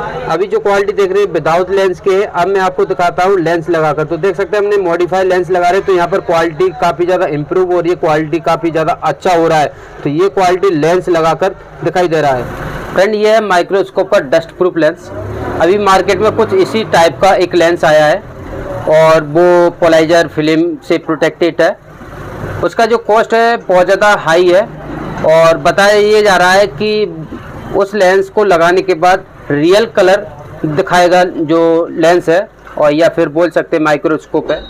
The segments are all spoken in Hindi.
अभी जो क्वालिटी देख रहे हैं विदाउट लेंस के है। अब मैं आपको दिखाता हूँ लेंस लगाकर। तो देख सकते हैं हमने मॉडिफाई लेंस लगा रहे हैं, तो यहाँ पर क्वालिटी काफ़ी ज़्यादा इंप्रूव हो रही है, क्वालिटी काफ़ी ज़्यादा अच्छा हो रहा है। तो ये क्वालिटी लेंस लगाकर दिखाई दे रहा है। फ्रेंड ये है माइक्रोस्कोप का डस्ट प्रूफ लेंस। अभी मार्केट में कुछ इसी टाइप का एक लेंस आया है और वो पोलाइजर फिल्म से प्रोटेक्टेड है। उसका जो कॉस्ट है बहुत ज़्यादा हाई है और बताया ये जा रहा है कि उस लेंस को लगाने के बाद रियल कलर दिखाएगा जो लेंस है, और या फिर बोल सकते हैं माइक्रोस्कोप है।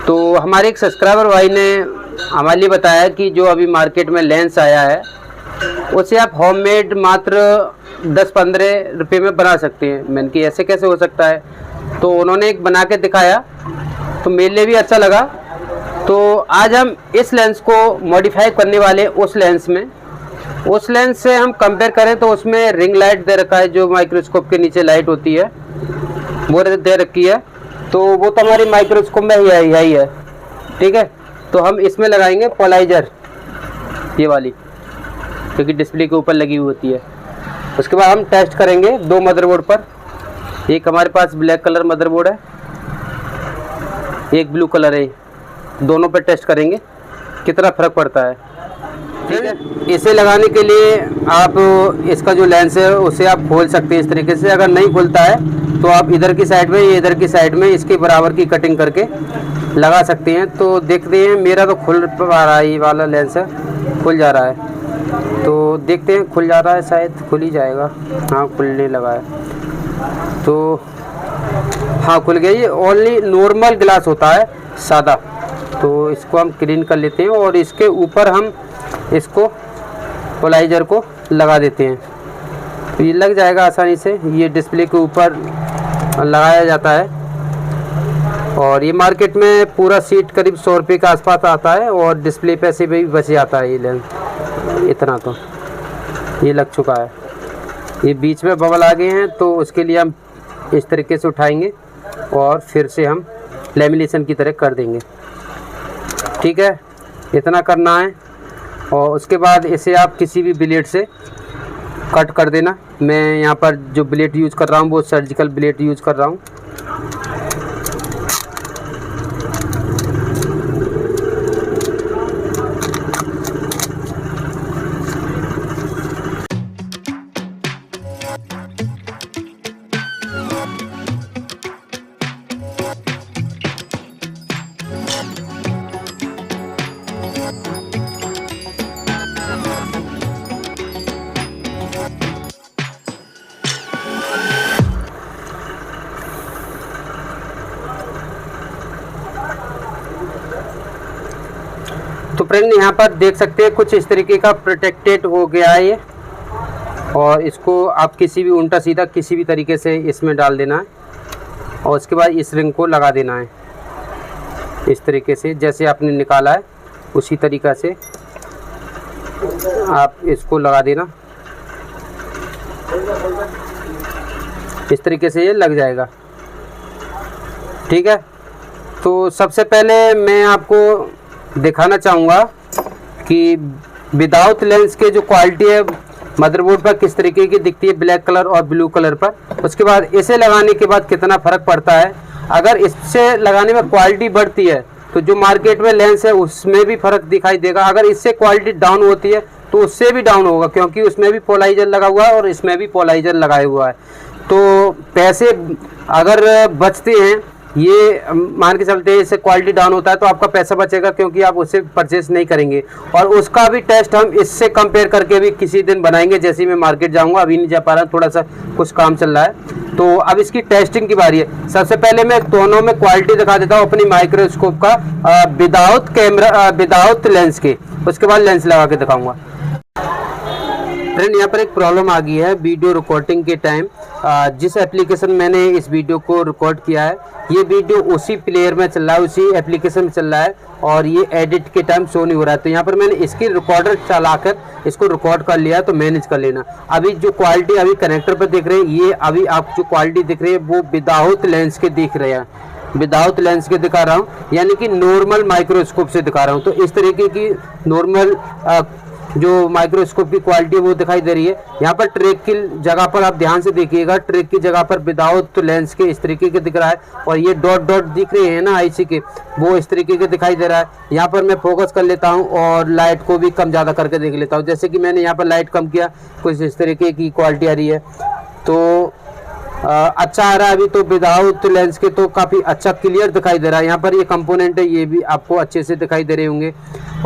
तो हमारे एक सब्सक्राइबर भाई ने हमारे लिए बताया कि जो अभी मार्केट में लेंस आया है उसे आप होममेड मात्र 10-15 रुपये में बना सकते हैं। मैंने कि ऐसे कैसे हो सकता है, तो उन्होंने एक बना के दिखाया तो मेरे लिए भी अच्छा लगा। तो आज हम इस लेंस को मॉडिफाई करने वाले उस लेंस से हम कंपेयर करें तो उसमें रिंग लाइट दे रखा है, जो माइक्रोस्कोप के नीचे लाइट होती है वो दे रखी है। तो वो तो हमारी माइक्रोस्कोप में ही है, ठीक है। तो हम इसमें लगाएंगे पोलाइजर, ये वाली, क्योंकि डिस्प्ले के ऊपर लगी हुई होती है। उसके बाद हम टेस्ट करेंगे दो मदरबोर्ड पर। एक हमारे पास ब्लैक कलर मदरबोर्ड है, एक ब्लू कलर है। दोनों पर टेस्ट करेंगे कितना फ़र्क पड़ता है, ठीक है। इसे लगाने के लिए आप इसका जो लेंस है उसे आप खोल सकते हैं इस तरीके से। अगर नहीं खुलता है तो आप इधर की साइड में, ये इधर की साइड में इसके बराबर की कटिंग करके लगा सकते हैं। तो देखते हैं, मेरा तो खुल पा रहा है, ये वाला लेंस है खुल जा रहा है। तो देखते हैं, खुल जा रहा है, शायद खुल ही जाएगा। हाँ खुलने लगा है, तो हाँ खुल गया। ये ओनली नॉर्मल ग्लास होता है, सादा। तो इसको हम क्लीन कर लेते हैं और इसके ऊपर हम इसको पोलाइजर को लगा देते हैं। तो ये लग जाएगा आसानी से, ये डिस्प्ले के ऊपर लगाया जाता है। और ये मार्केट में पूरा सीट करीब 100 रुपये के आसपास आता है और डिस्प्ले पैसे भी बच जाता है ये लेंस। इतना तो ये लग चुका है। ये बीच में बबल आ गए हैं तो उसके लिए हम इस तरीके से उठाएंगे और फिर से हम लेमिनेशन की तरह कर देंगे, ठीक है। इतना करना है और उसके बाद इसे आप किसी भी ब्लेड से कट कर देना। मैं यहाँ पर जो ब्लेड यूज़ कर रहा हूँ वो सर्जिकल ब्लेड यूज़ कर रहा हूँ। तो फ्रेंड यहाँ पर देख सकते हैं कुछ इस तरीके का प्रोटेक्टेड हो गया है ये, और इसको आप किसी भी उल्टा सीधा किसी भी तरीके से इसमें डाल देना है और उसके बाद इस रिंग को लगा देना है इस तरीके से। जैसे आपने निकाला है उसी तरीक़ा से आप इसको लगा देना, इस तरीके से ये लग जाएगा, ठीक है। तो सबसे पहले मैं आपको दिखाना चाहूँगा कि विदाउट लेंस के जो क्वालिटी है मदरबोर्ड पर किस तरीके की दिखती है, ब्लैक कलर और ब्लू कलर पर। उसके बाद इसे लगाने के बाद कितना फ़र्क पड़ता है। अगर इससे लगाने में क्वालिटी बढ़ती है तो जो मार्केट में लेंस है उसमें भी फ़र्क दिखाई देगा। अगर इससे क्वालिटी डाउन होती है तो उससे भी डाउन होगा, क्योंकि उसमें भी पोलाइजर लगा हुआ है और इसमें भी पोलाइजर लगाया हुआ है। तो पैसे अगर बचते हैं, ये मान के चलते हैं इससे क्वालिटी डाउन होता है तो आपका पैसा बचेगा, क्योंकि आप उससे परचेस नहीं करेंगे। और उसका भी टेस्ट हम इससे कंपेयर करके भी किसी दिन बनाएंगे, जैसे मैं मार्केट जाऊंगा। अभी नहीं जा पा रहा, थोड़ा सा कुछ काम चल रहा है। तो अब इसकी टेस्टिंग की बारी है। सबसे पहले मैं दोनों में क्वालिटी दिखा देता हूँ अपनी माइक्रोस्कोप का, विदाउट लेंस के। उसके बाद लेंस लगा के दिखाऊंगा। फ्रेंड यहाँ पर एक प्रॉब्लम आ गई है वीडियो रिकॉर्डिंग के टाइम। जिस एप्लीकेशन मैंने इस वीडियो को रिकॉर्ड किया है, ये वीडियो उसी प्लेयर में चल रहा है, उसी एप्लीकेशन में चल रहा है और ये एडिट के टाइम शो नहीं हो रहा है। तो यहाँ पर मैंने इसकी रिकॉर्डर चलाकर इसको रिकॉर्ड कर लिया, तो मैनेज कर लेना। अभी जो क्वालिटी अभी कनेक्टर पर दिख रही है, ये अभी आप जो क्वालिटी दिख रही है वो विदाउट लेंस के दिख रहे हैं, विदाउट लेंस के दिखा रहा हूँ, यानी कि नॉर्मल माइक्रोस्कोप से दिखा रहा हूँ। तो इस तरीके की नॉर्मल जो माइक्रोस्कोप की क्वालिटी है वो दिखाई दे रही है। यहाँ पर ट्रैक की जगह पर आप ध्यान से देखिएगा, ट्रैक की जगह पर विदाउट लेंस के इस तरीके के दिख रहा है, और ये डॉट डॉट दिख रहे हैं ना आईसी के, वो इस तरीके के दिखाई दे रहा है। यहाँ पर मैं फोकस कर लेता हूँ और लाइट को भी कम ज़्यादा करके देख लेता हूँ। जैसे कि मैंने यहाँ पर लाइट कम किया, कुछ इस तरीके की क्वालिटी आ रही है, तो अच्छा आ रहा है। अभी तो विदाउट लेंस के तो काफ़ी अच्छा क्लियर दिखाई दे रहा है। यहाँ पर ये कंपोनेंट है, ये भी आपको अच्छे से दिखाई दे रहे होंगे।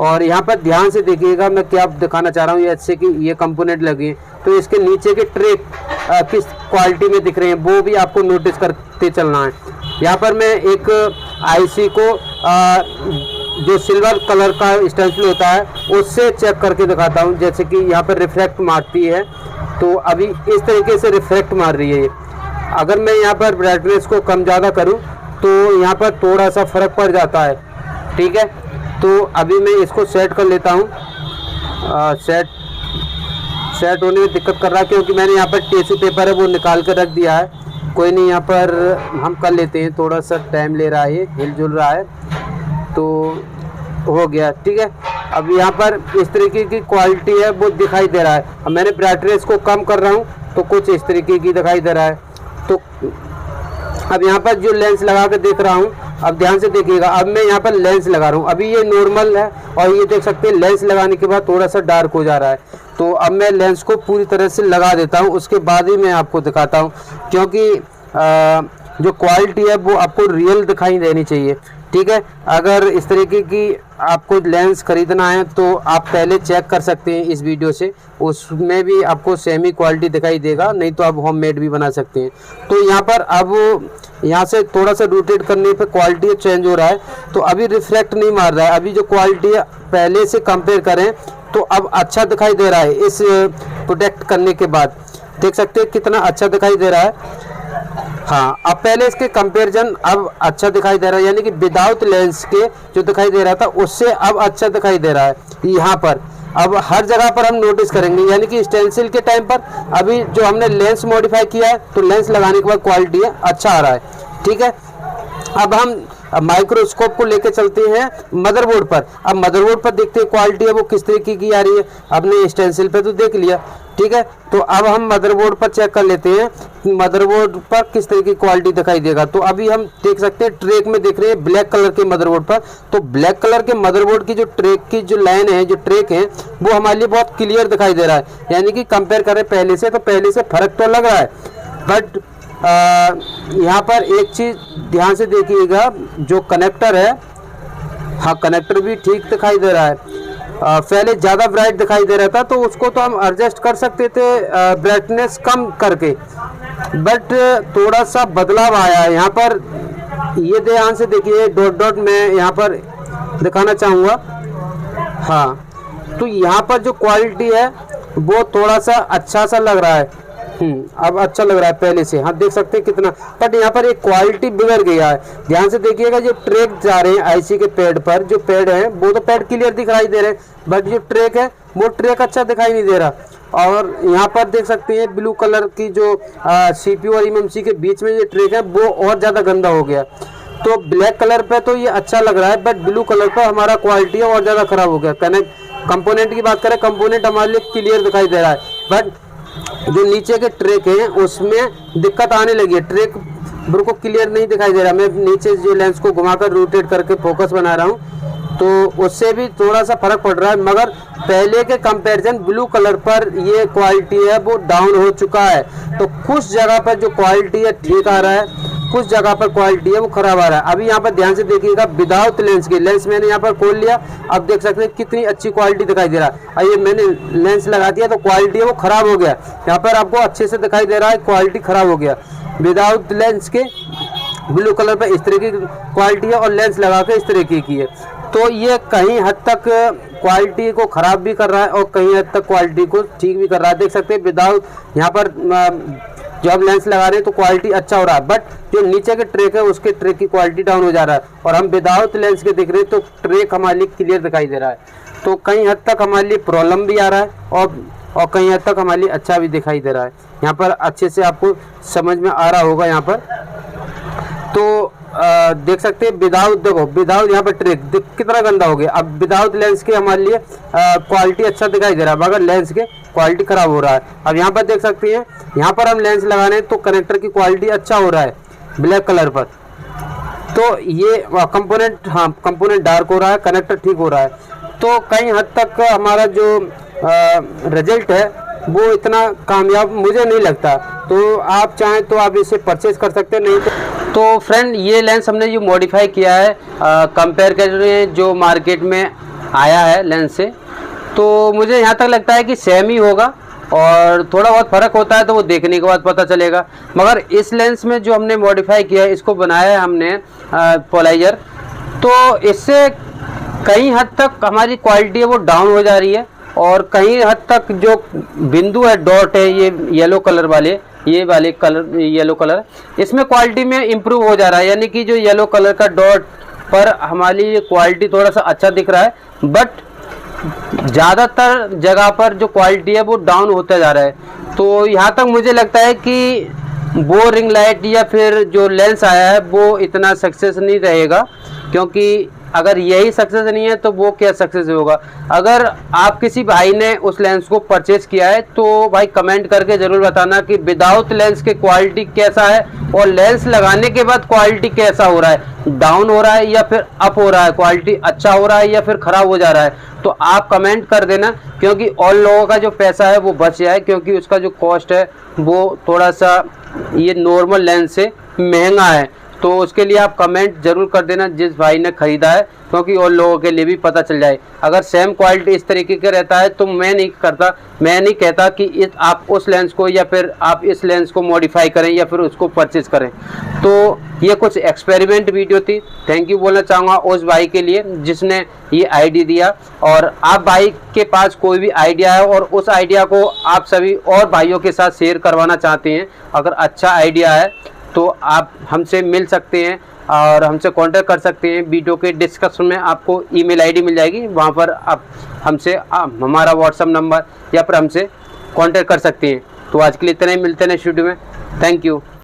और यहाँ पर ध्यान से देखिएगा, मैं क्या दिखाना चाह रहा हूँ, ये अच्छे कि ये कंपोनेंट लगे तो इसके नीचे के ट्रैक किस क्वालिटी में दिख रहे हैं वो भी आपको नोटिस करते चलना है। यहाँ पर मैं एक आईसी को जो सिल्वर कलर का स्टेंसिल होता है उससे चेक करके दिखाता हूँ। जैसे कि यहाँ पर रिफ्लेक्ट मारती है, तो अभी इस तरीके से रिफ्लेक्ट मार रही है ये। अगर मैं यहाँ पर ब्राइटनेस को कम ज़्यादा करूँ तो यहाँ पर थोड़ा सा फ़र्क पड़ जाता है, ठीक है। तो अभी मैं इसको सेट कर लेता हूँ। सेट होने में दिक्कत कर रहा है क्योंकि मैंने यहाँ पर टिश्यू पेपर है वो निकाल कर रख दिया है। कोई नहीं, यहाँ पर हम कर लेते हैं, थोड़ा सा टाइम ले रहा है, ये हिलजुल रहा है, तो हो गया, ठीक है। अब यहाँ पर इस तरीके की क्वालिटी है वो दिखाई दे रहा है। अब मैंने ब्राइटनेस को कम कर रहा हूँ तो कुछ इस तरीके की दिखाई दे रहा है। तो अब यहाँ पर जो लेंस लगा कर देख रहा हूँ, अब ध्यान से देखिएगा, अब मैं यहाँ पर लेंस लगा रहा हूँ। अभी ये नॉर्मल है और ये देख सकते हैं लेंस लगाने के बाद थोड़ा सा डार्क हो जा रहा है। तो अब मैं लेंस को पूरी तरह से लगा देता हूँ, उसके बाद ही मैं आपको दिखाता हूँ, क्योंकि जो क्वालिटी है वो आपको रियल दिखाई देनी चाहिए, ठीक है। अगर इस तरीके की आपको लेंस खरीदना है तो आप पहले चेक कर सकते हैं इस वीडियो से, उसमें भी आपको सेमी क्वालिटी दिखाई देगा, नहीं तो आप होममेड भी बना सकते हैं। तो यहाँ पर अब यहाँ से थोड़ा सा रोटेट करने पे क्वालिटी चेंज हो रहा है, तो अभी रिफ्लेक्ट नहीं मार रहा है। अभी जो क्वालिटी है पहले से कंपेयर करें तो अब अच्छा दिखाई दे रहा है। इस प्रोटेक्ट करने के बाद देख सकते हैं कितना अच्छा दिखाई दे रहा है। हाँ, अब पहले इसके कंपैरिजन अब अच्छा दिखाई दे रहा है, यानी कि विदाउट लेंस के जो दिखाई दे रहा था उससे अब अच्छा दिखाई दे रहा है। यहाँ पर अब हर जगह पर हम नोटिस करेंगे, यानी कि स्टेंसिल के टाइम पर अभी जो हमने लेंस मॉडिफाई किया है तो लेंस लगाने के बाद क्वालिटी है अच्छा आ रहा है, ठीक है। अब हम माइक्रोस्कोप को लेकर चलते हैं मदरबोर्ड पर। अब मदरबोर्ड पर देखते हैं क्वालिटी है वो किस तरीके की आ रही है। आपने स्टेंसिल पे तो देख लिया, ठीक है। तो अब हम मदरबोर्ड पर चेक कर लेते हैं मदरबोर्ड पर किस तरह की क्वालिटी दिखाई देगा। तो अभी हम देख सकते हैं ट्रैक में देख रहे हैं ब्लैक कलर के मदरबोर्ड पर, तो ब्लैक कलर के मदरबोर्ड की जो ट्रैक की जो लाइन है, जो ट्रैक है, वो हमारे लिए बहुत क्लियर दिखाई दे रहा है। यानी कि कंपेयर करें पहले से, तो पहले से फर्क तो लग रहा है। बट यहाँ पर एक चीज़ ध्यान से देखिएगा, जो कनेक्टर है, हाँ कनेक्टर भी ठीक दिखाई दे रहा है। पहले ज़्यादा ब्राइट दिखाई दे रहा था तो उसको तो हम एडजस्ट कर सकते थे ब्राइटनेस कम करके, बट थोड़ा सा बदलाव आया है यहाँ पर। ये ध्यान से देखिए, डॉट डॉट मैं यहाँ पर दिखाना चाहूँगा। हाँ, तो यहाँ पर जो क्वालिटी है वो थोड़ा सा अच्छा सा लग रहा है। अब अच्छा लग रहा है पहले से। हाँ, देख सकते हैं कितना, बट यहाँ पर एक क्वालिटी बिगड़ गया है। ध्यान से देखिएगा, जो ट्रैक जा रहे हैं आईसी के पैड पर, जो पैड है वो तो पैड क्लियर दिखाई दे रहे हैं, बट जो ट्रैक है वो ट्रैक अच्छा दिखाई नहीं दे रहा। और यहाँ पर देख सकते हैं ब्लू कलर की जो सीपीयू और एमएमसी के बीच में ये ट्रैक है वो और ज़्यादा गंदा हो गया। तो ब्लैक कलर पे तो ये अच्छा लग रहा है, बट ब्लू कलर पर हमारा क्वालिटी और ज़्यादा खराब हो गया। कंपोनेंट की बात करें, कंपोनेंट हमारे लिए क्लियर दिखाई दे रहा है, बट जो नीचे के ट्रैक हैं उसमें दिक्कत आने लगी है। ट्रैक बिल्कुल क्लियर नहीं दिखाई दे रहा। मैं नीचे जो लेंस को घुमाकर रोटेट करके फोकस बना रहा हूँ तो उससे भी थोड़ा सा फर्क पड़ रहा है, मगर पहले के कंपैरिजन ब्लू कलर पर ये क्वालिटी है वो डाउन हो चुका है। तो कुछ जगह पर जो क्वालिटी है ठीक आ रहा है, कुछ जगह पर क्वालिटी है वो खराब आ रहा है। अभी यहाँ पर ध्यान से देखिएगा, विदाउट लेंस के, लेंस मैंने यहाँ पर खोल लिया, अब देख सकते हैं कितनी अच्छी क्वालिटी दिखाई दे रहा है। ये मैंने लेंस लगा दिया तो क्वालिटी है वो खराब हो गया। यहाँ पर आपको अच्छे से दिखाई दे रहा है, क्वालिटी खराब हो गया। विदाउट लेंस के ब्लू कलर पर इस तरह की क्वालिटी है और लेंस लगा के इस तरीके की है। तो ये कहीं हद तक क्वालिटी को ख़राब भी कर रहा है और कहीं हद तक क्वालिटी को ठीक भी कर रहा है। देख सकते हैं विदाउट यहाँ पर जब आप लेंस लगा रहे हैं तो क्वालिटी अच्छा हो रहा है, बट जो नीचे के ट्रैक है उसके ट्रैक की क्वालिटी डाउन हो जा रहा है। और हम विदाउट लेंस के देख रहे हैं तो ट्रैक हमारे लिए क्लियर दिखाई दे रहा है। तो कहीं हद तक हमारे लिए प्रॉब्लम भी आ रहा है और कहीं हद तक हमारे लिए अच्छा भी दिखाई दे रहा है। यहाँ पर अच्छे से आपको समझ में आ रहा होगा यहाँ पर। तो देख सकते हैं विदाउट, देखो विदाउट यहाँ पर ट्रिक कितना गंदा हो गया। अब विदाउट लेंस के हमारे लिए क्वालिटी अच्छा दिखाई दे रहा है, मगर लेंस के क्वालिटी खराब हो रहा है। अब यहाँ पर देख सकते हैं, यहाँ पर हम लेंस लगा रहे हैं तो कनेक्टर की क्वालिटी अच्छा हो रहा है ब्लैक कलर पर। तो ये कंपोनेंट, हाँ कंपोनेंट डार्क हो रहा है, कनेक्टर ठीक हो रहा है। तो कई हद तक हमारा जो रिजल्ट है वो इतना कामयाब मुझे नहीं लगता। तो आप चाहें तो आप इसे परचेज कर सकते हैं, नहीं तो फ्रेंड ये लेंस हमने जो मॉडिफाई किया है कंपेयर करें जो मार्केट में आया है लेंस से, तो मुझे यहाँ तक लगता है कि सेम ही होगा, और थोड़ा बहुत फ़र्क होता है तो वो देखने के बाद पता चलेगा। मगर इस लेंस में जो हमने मॉडिफाई किया है, इसको बनाया है हमने पोलाइजर, तो इससे कई हद तक हमारी क्वालिटी है वो डाउन हो जा रही है, और कहीं हद तक जो बिंदु है, डॉट है, ये येलो कलर वाले, ये वाले कलर येलो कलर, इसमें क्वालिटी में इम्प्रूव हो जा रहा है। यानी कि जो येलो कलर का डॉट पर हमारी क्वालिटी थोड़ा सा अच्छा दिख रहा है, बट ज़्यादातर जगह पर जो क्वालिटी है वो डाउन होता जा रहा है। तो यहाँ तक मुझे लगता है कि वो रिंग लाइट या फिर जो लेंस आया है वो इतना सक्सेस नहीं रहेगा, क्योंकि अगर यही सक्सेस नहीं है तो वो क्या सक्सेस होगा। अगर आप किसी भाई ने उस लेंस को परचेज किया है तो भाई कमेंट करके ज़रूर बताना कि विदाउट लेंस के क्वालिटी कैसा है, और लेंस लगाने के बाद क्वालिटी कैसा हो रहा है, डाउन हो रहा है या फिर अप हो रहा है, क्वालिटी अच्छा हो रहा है या फिर ख़राब हो जा रहा है। तो आप कमेंट कर देना, क्योंकि और लोगों का जो पैसा है वो बच जाए, क्योंकि उसका जो कॉस्ट है वो थोड़ा सा ये नॉर्मल लेंस से महंगा है। तो उसके लिए आप कमेंट जरूर कर देना जिस भाई ने ख़रीदा है, क्योंकि और लोगों के लिए भी पता चल जाए। अगर सेम क्वालिटी इस तरीके का रहता है तो मैं नहीं कहता कि आप उस लेंस को या फिर आप इस लेंस को मॉडिफाई करें या फिर उसको परचेज़ करें। तो ये कुछ एक्सपेरिमेंट वीडियो थी। थैंक यू बोलना चाहूँगा उस भाई के लिए जिसने ये आइडिया दिया। और आप भाई के पास कोई भी आइडिया है और उस आइडिया को आप सभी और भाइयों के साथ शेयर करवाना चाहते हैं, अगर अच्छा आइडिया है तो आप हमसे मिल सकते हैं और हमसे कांटेक्ट कर सकते हैं। वीडियो के डिस्क्रिप्शन में आपको ईमेल आईडी मिल जाएगी, वहां पर आप हमसे हमारा व्हाट्सएप नंबर या फिर हमसे कांटेक्ट कर सकते हैं। तो आज के लिए इतना ही, मिलते हैं नेक्स्ट वीडियो में। Thank you.